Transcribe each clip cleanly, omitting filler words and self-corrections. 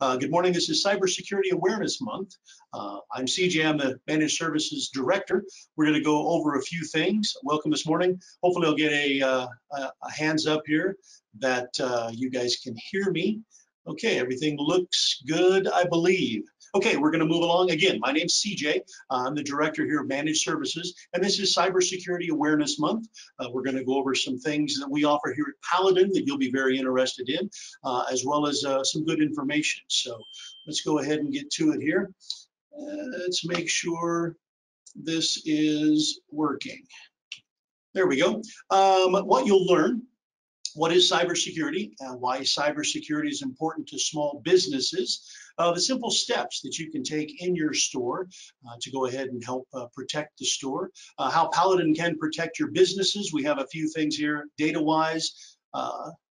Good morning. This is Cybersecurity Awareness Month. I'm CJ. I'm the Managed Services Director. We're going to go over a few things. Welcome this morning. Hopefully, I'll get a hands up here that you guys can hear me. Okay, everything looks good, I believe. Okay, we're going to move along. Again, my name's CJ. I'm the Director here of Managed Services, and this is Cybersecurity Awareness Month. We're going to go over some things that we offer here at Paladin that you'll be very interested in, as well as some good information. So let's go ahead and get to it here. Let's make sure this is working. There we go. What you'll learn. What is cybersecurity and why cybersecurity is important to small businesses? The simple steps that you can take in your store to go ahead and help protect the store. How Paladin can protect your businesses. We have a few things here, data-wise,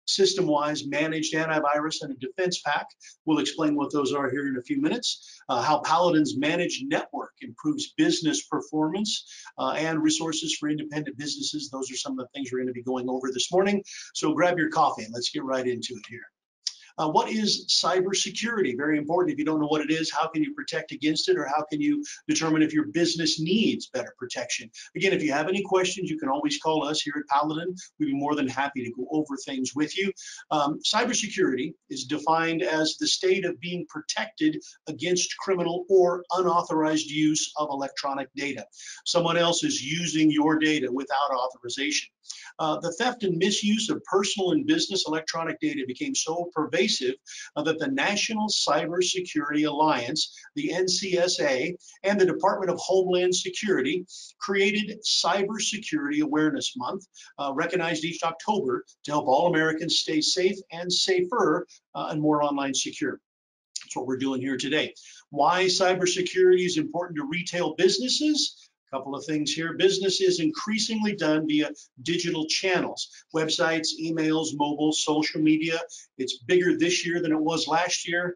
system-wise, managed antivirus, and a defense pack. We'll explain what those are here in a few minutes. How Paladin's managed network improves business performance and resources for independent businesses. Those are some of the things we're going to be going over this morning. So grab your coffee and let's get right into it here. What is cybersecurity? Very important. If you don't know what it is, how can you protect against it, or how can you determine if your business needs better protection? Again, if you have any questions, you can always call us here at Paladin. We'd be more than happy to go over things with you. Cybersecurity is defined as the state of being protected against criminal or unauthorized use of electronic data. Someone else is using your data without authorization. The theft and misuse of personal and business electronic data became so pervasive that the National Cybersecurity Alliance, the NCSA, and the Department of Homeland Security created Cybersecurity Awareness Month, recognized each October to help all Americans stay safe and safer and more online secure. That's what we're doing here today. Why cybersecurity is important to retail businesses? Couple of things here. Business is increasingly done via digital channels, websites, emails, mobile, social media. It's bigger this year than it was last year.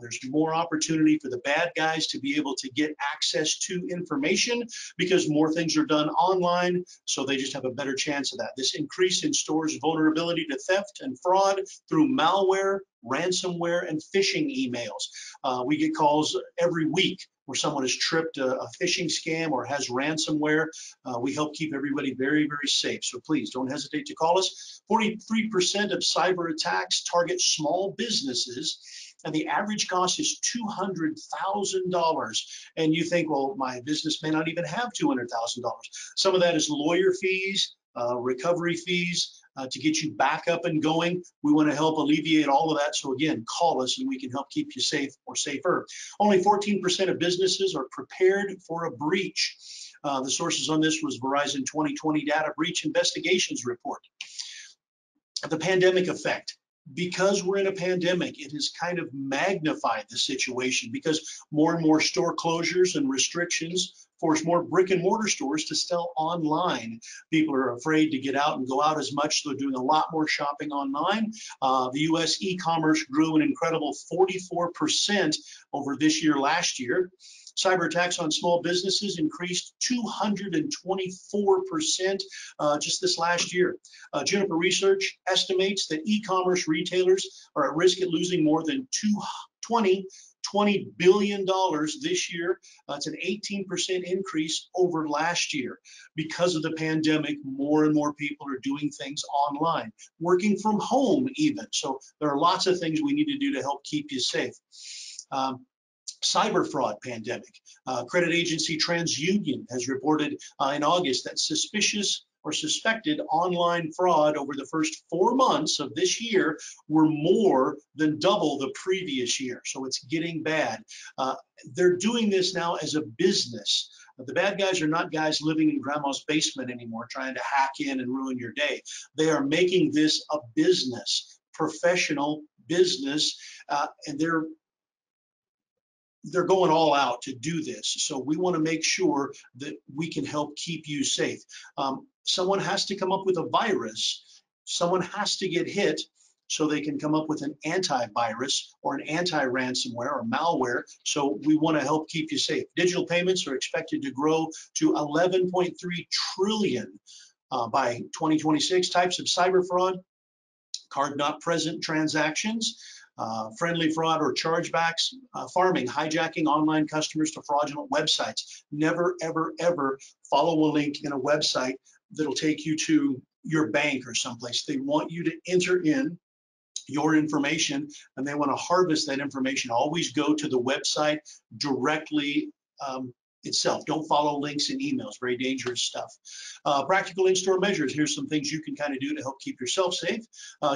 There's more opportunity for the bad guys to be able to get access to information because more things are done online, so they just have a better chance of that. This increase in stores' vulnerability to theft and fraud through malware, ransomware, and phishing emails. We get calls every week where someone has tripped a phishing scam or has ransomware. We help keep everybody very, very safe. So please don't hesitate to call us. 43% of cyber attacks target small businesses, and the average cost is $200,000. And you think, well, my business may not even have $200,000. Some of that is lawyer fees, recovery fees, to get you back up and going. We want to help alleviate all of that. So again, call us and we can help keep you safe or safer. Only 14% of businesses are prepared for a breach. The sources on this was Verizon 2020 Data Breach Investigations Report. The pandemic effect. Because we're in a pandemic, it has kind of magnified the situation because more and more store closures and restrictions force more brick and mortar stores to sell online. People are afraid to get out and go out as much, so they're doing a lot more shopping online. The US e-commerce grew an incredible 44% over this year last year. Cyber attacks on small businesses increased 224% just this last year. Juniper Research estimates that e-commerce retailers are at risk of losing more than $20 billion this year. It's an 18% increase over last year. Because of the pandemic, more and more people are doing things online, working from home even. So there are lots of things we need to do to help keep you safe. Cyber fraud pandemic. Credit agency TransUnion has reported in August that suspicious or suspected online fraud over the first 4 months of this year were more than double the previous year. So it's getting bad. They're doing this now as a business. The bad guys are not guys living in grandma's basement anymore trying to hack in and ruin your day. They are making this a business, professional business, and they're going all out to do this. So we want to make sure that we can help keep you safe. Someone has to come up with a virus. Someone has to get hit so they can come up with an antivirus or an anti-ransomware or malware. So we want to help keep you safe. Digital payments are expected to grow to 11.3 trillion by 2026. Types of cyber fraud: card not present transactions, friendly fraud or chargebacks, farming, hijacking online customers to fraudulent websites. Never, ever, ever follow a link in a website that'll take you to your bank or someplace. They want you to enter in your information and they want to harvest that information. Always go to the website directly itself. Don't follow links in emails, very dangerous stuff. Practical in-store measures. Here's some things you can kind of do to help keep yourself safe.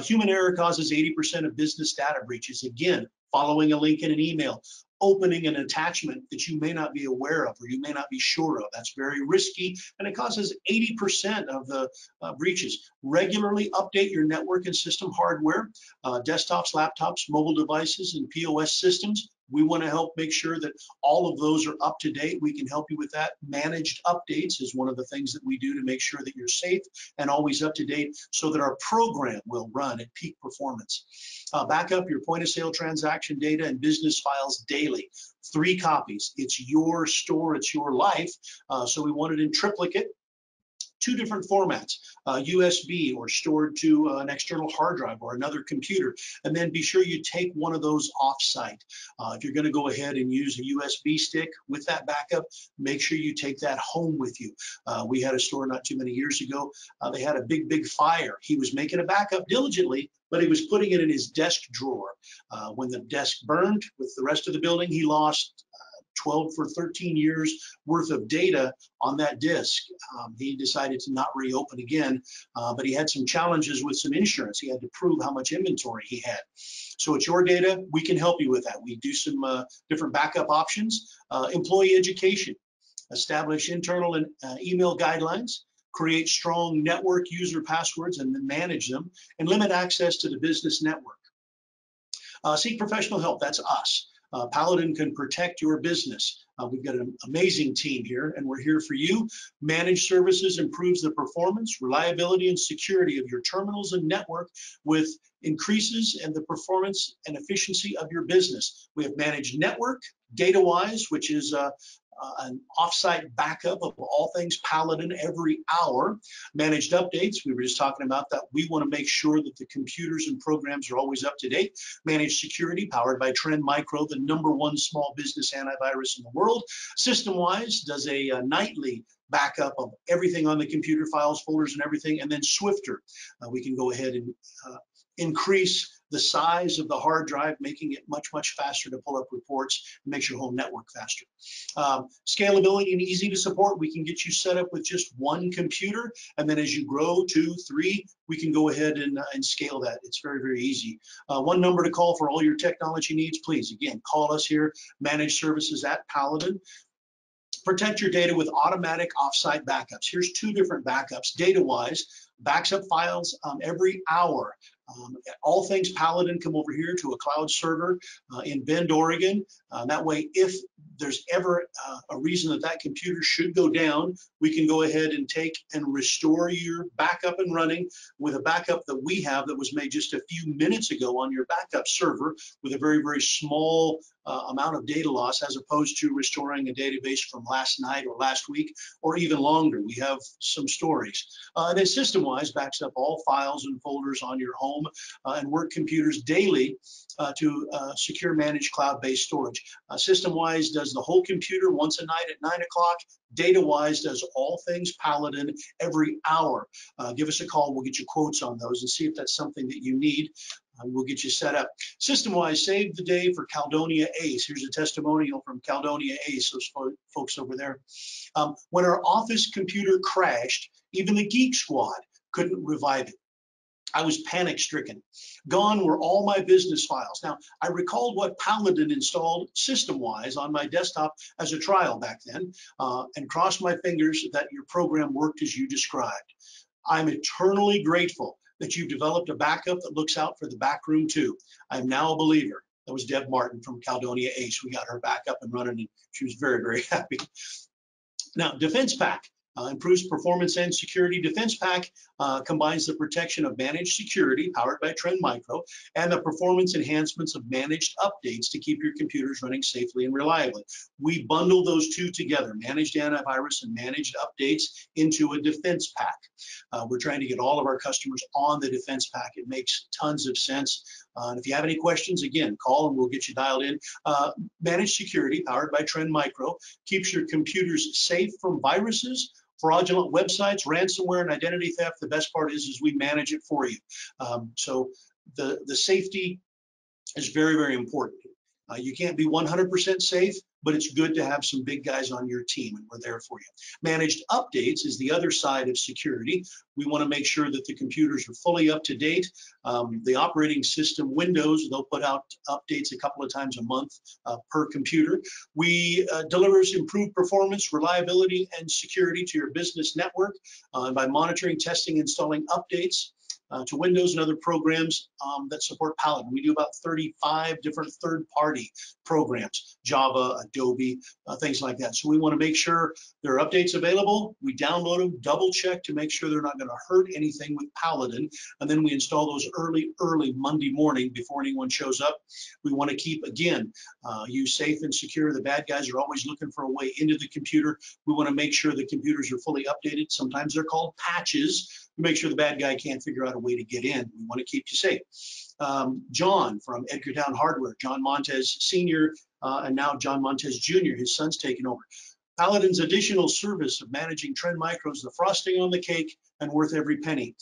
Human error causes 80% of business data breaches. Again, following a link in an email, opening an attachment that you may not be aware of or you may not be sure of. That's very risky, and it causes 80% of the breaches. Regularly update your network and system hardware, desktops, laptops, mobile devices, and POS systems. We want to help make sure that all of those are up to date. We can help you with that. Managed updates is one of the things that we do to make sure that you're safe and always up to date so that our program will run at peak performance. Back up your point of sale transaction data and business files daily. 3 copies. It's your store, it's your life. So we want it in triplicate. 2 different formats, USB or stored to an external hard drive or another computer. And then be sure you take one of those offsite. If you're going to go ahead and use a USB stick with that backup, make sure you take that home with you. We had a store not too many years ago. They had a big fire. He was making a backup diligently, but he was putting it in his desk drawer. When the desk burned with the rest of the building, he lost 12 for 13 years worth of data on that disk. He decided to not reopen again, but he had some challenges with some insurance. He had to prove how much inventory he had. So it's your data. We can help you with that. We do some different backup options. Employee education, establish internal and email guidelines, create strong network user passwords and then manage them, and limit access to the business network. Seek professional help. That's us. Paladin can protect your business. We've got an amazing team here, and we're here for you. Managed Services improves the performance, reliability, and security of your terminals and network with increases in the performance and efficiency of your business. We have managed network, DataWise, which is an offsite backup of all things Paladin every hour. Managed updates, we were just talking about that. We want to make sure that the computers and programs are always up to date. Managed security, powered by Trend Micro, the #1 small business antivirus in the world. SystemWise does a nightly backup of everything on the computer, files, folders, and everything. And then Swifter, we can go ahead and increase the size of the hard drive, making it much faster to pull up reports and makes your whole network faster. Scalability and easy to support. We can get you set up with just 1 computer, and then as you grow 2, 3, we can go ahead and scale that. It's very easy. 1 number to call for all your technology needs, please. Again, call us here, Managed Services at Paladin. Protect your data with automatic offsite backups. Here's 2 different backups. DataWise backs up files every hour. All things Paladin come over here to a cloud server in Bend, Oregon. That way, if there's ever a reason that computer should go down, we can go ahead and take and restore your backup and running with a backup that we have that was made just a few minutes ago on your backup server with a very small amount of data loss, as opposed to restoring a database from last night or last week or even longer. We have some stories. And then SystemWise backs up all files and folders on your home and work computers daily to secure managed cloud-based storage. SystemWise does the whole computer once a night at 9 o'clock. DataWise does all things Paladin every hour. Give us a call. We'll get you quotes on those and see if that's something that you need. We'll get you set up. SystemWise saved the day for Caledonia Ace. Here's a testimonial from Caledonia Ace, those folks over there. When our office computer crashed, even the Geek Squad couldn't revive it. I was panic-stricken. Gone were all my business files. Now, I recalled what Paladin installed system-wise on my desktop as a trial back then, and crossed my fingers that your program worked as you described. I'm eternally grateful that you've developed a backup that looks out for the back room too. I'm now a believer. That was Deb Martin from Caledonia Ace. We got her back up and running, and she was very happy. Now, Defense Pack. Improves performance and security. Defense Pack combines the protection of managed security powered by Trend Micro and the performance enhancements of managed updates to keep your computers running safely and reliably. We bundle those 2 together, managed antivirus and managed updates, into a Defense Pack. We're trying to get all of our customers on the Defense Pack. It makes tons of sense. And if you have any questions, again, call and we'll get you dialed in. Managed Security, powered by Trend Micro, keeps your computers safe from viruses, fraudulent websites, ransomware, and identity theft. The best part is we manage it for you. So the safety is very, very important. You can't be 100% safe, but it's good to have some big guys on your team, and we're there for you. Managed updates is the other side of security. We want to make sure that the computers are fully up to date. The operating system Windows, they'll put out updates a couple of times a month per computer. We delivers improved performance, reliability, and security to your business network by monitoring, testing, installing updates to Windows and other programs that support Paladin. We do about 35 different third-party programs, Java, Adobe, things like that. So we want to make sure there are updates available. We download them, double check to make sure they're not going to hurt anything with Paladin, and then we install those early Monday morning before anyone shows up. We want to keep, again, you safe and secure. The bad guys are always looking for a way into the computer. We want to make sure the computers are fully updated. Sometimes they're called patches. We make sure the bad guy can't figure out a way to get in. We want to keep you safe. John from Edgartown Hardware, John Montez Sr., and now John Montez Jr., his son's taken over. Paladin's additional service of managing Trend Micro's the frosting on the cake and worth every penny.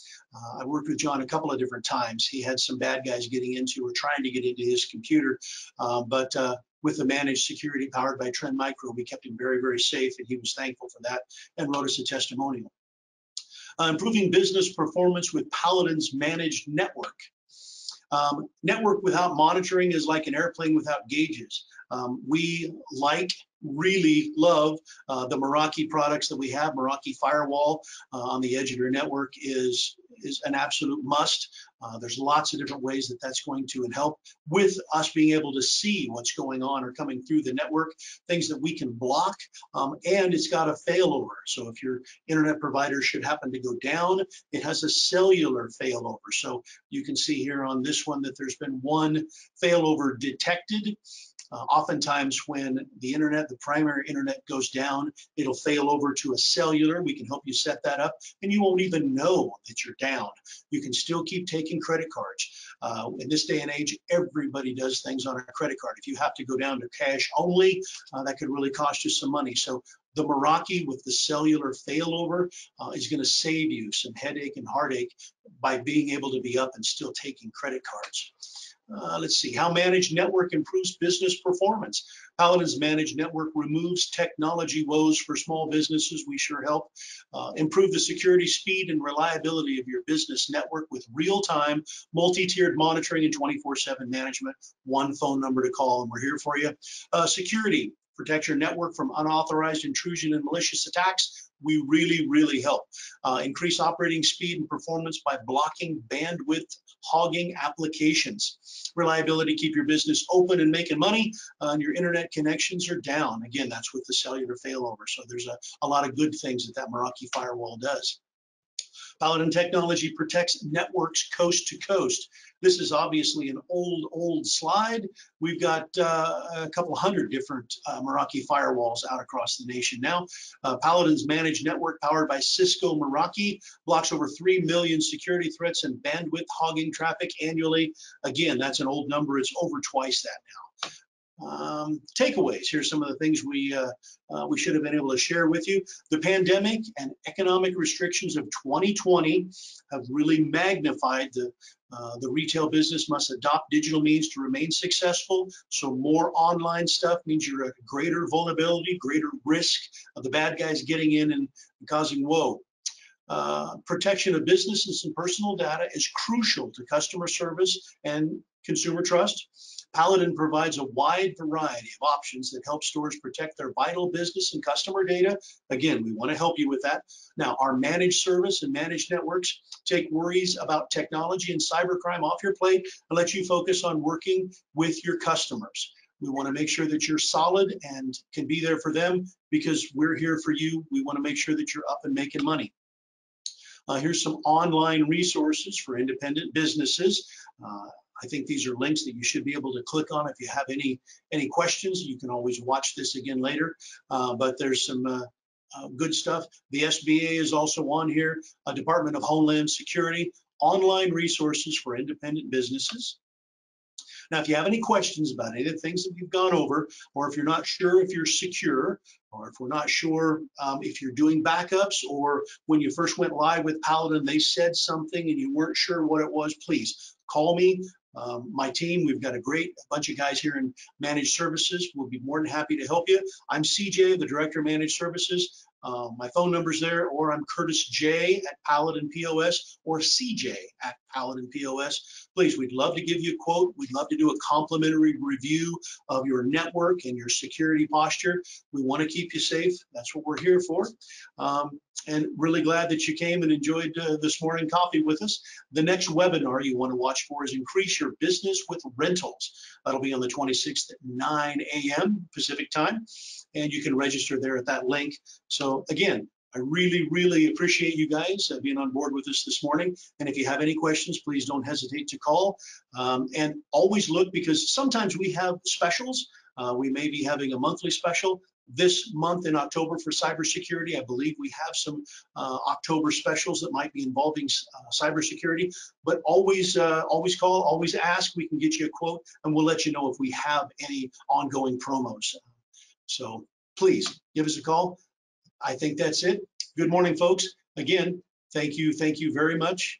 I worked with John a couple of different times. He had some bad guys getting into or trying to get into his computer, but with the managed security powered by Trend Micro, we kept him very, very safe, and he was thankful for that and wrote us a testimonial. Improving business performance with Paladin's managed network. Network without monitoring is like an airplane without gauges. We really love the Meraki products that we have. Meraki Firewall on the edge of your network is an absolute must. There's lots of different ways that that's going to help with us being able to see what's going on or coming through the network, things that we can block, and it's got a failover. So if your internet provider should happen to go down, it has a cellular failover. So you can see here on this one that there's been one failover detected. Oftentimes when the internet, the primary internet goes down, it'll fail over to a cellular. We can help you set that up and you won't even know that you're down. You can still keep taking credit cards. In this day and age, everybody does things on a credit card. If you have to go down to cash only, that could really cost you some money. So the Meraki with the cellular failover is going to save you some headache and heartache by being able to be up and still taking credit cards. Let's see, how managed network improves business performance. Paladin's managed network removes technology woes for small businesses. We sure help. Improve the security, speed, and reliability of your business network with real-time, multi-tiered monitoring and 24/7 management. One phone number to call, and we're here for you. Security. Protect your network from unauthorized intrusion and malicious attacks. We really help. Increase operating speed and performance by blocking bandwidth hogging applications. Reliability, keep your business open and making money, and your internet connections are down. Again, that's with the cellular failover. So there's a lot of good things that Meraki Firewall does. Paladin technology protects networks coast to coast. This is obviously an old slide. We've got a couple hundred different Meraki firewalls out across the nation now. Paladin's managed network powered by Cisco Meraki blocks over 3 million security threats and bandwidth hogging traffic annually. Again, that's an old number. It's over twice that now. Takeaways. Here's some of the things we should have been able to share with you. The pandemic and economic restrictions of 2020 have really magnified the retail business must adopt digital means to remain successful. So more online stuff means you're at greater vulnerability, greater risk of the bad guys getting in and causing woe. Protection of businesses and personal data is crucial to customer service and consumer trust. Paladin provides a wide variety of options that help stores protect their vital business and customer data. Again, we want to help you with that. Now, our managed service and managed networks take worries about technology and cybercrime off your plate and let you focus on working with your customers. We want to make sure that you're solid and can be there for them because we're here for you. We want to make sure that you're up and making money. Here's some online resources for independent businesses. I think these are links that you should be able to click on if you have any questions. You can always watch this again later, but there's some good stuff. The SBA is also on here, Department of Homeland Security, online resources for independent businesses. Now, if you have any questions about any of the things that we've gone over, or if you're not sure if you're secure, or if we're not sure if you're doing backups, or when you first went live with Paladin, they said something and you weren't sure what it was, please call me. My team, we've got a bunch of guys here in Managed Services. We'll be more than happy to help you. I'm CJ, the Director of Managed Services. My phone number's there, or I'm Curtis J at Paladin POS, or CJ at Paladin POS. Please, we'd love to give you a quote. We'd love to do a complimentary review of your network and your security posture. We want to keep you safe. That's what we're here for. And really glad that you came and enjoyed this morning coffee with us. The next webinar you want to watch for is Increase Your Business with Rentals. That'll be on the 26th at 9 a.m. Pacific time, and you can register there at that link. So again, I really, really appreciate you guys being on board with us this morning. And if you have any questions, please don't hesitate to call. And always look, because sometimes we have specials. We may be having a monthly special. This month in October for cybersecurity, I believe we have some October specials that might be involving cybersecurity. But always call, always ask. We can get you a quote, and we'll let you know if we have any ongoing promos. So please give us a call. I think that's it. Good morning, folks. Again, thank you very much,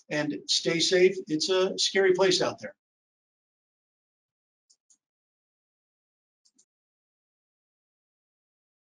and stay safe. It's a scary place out there.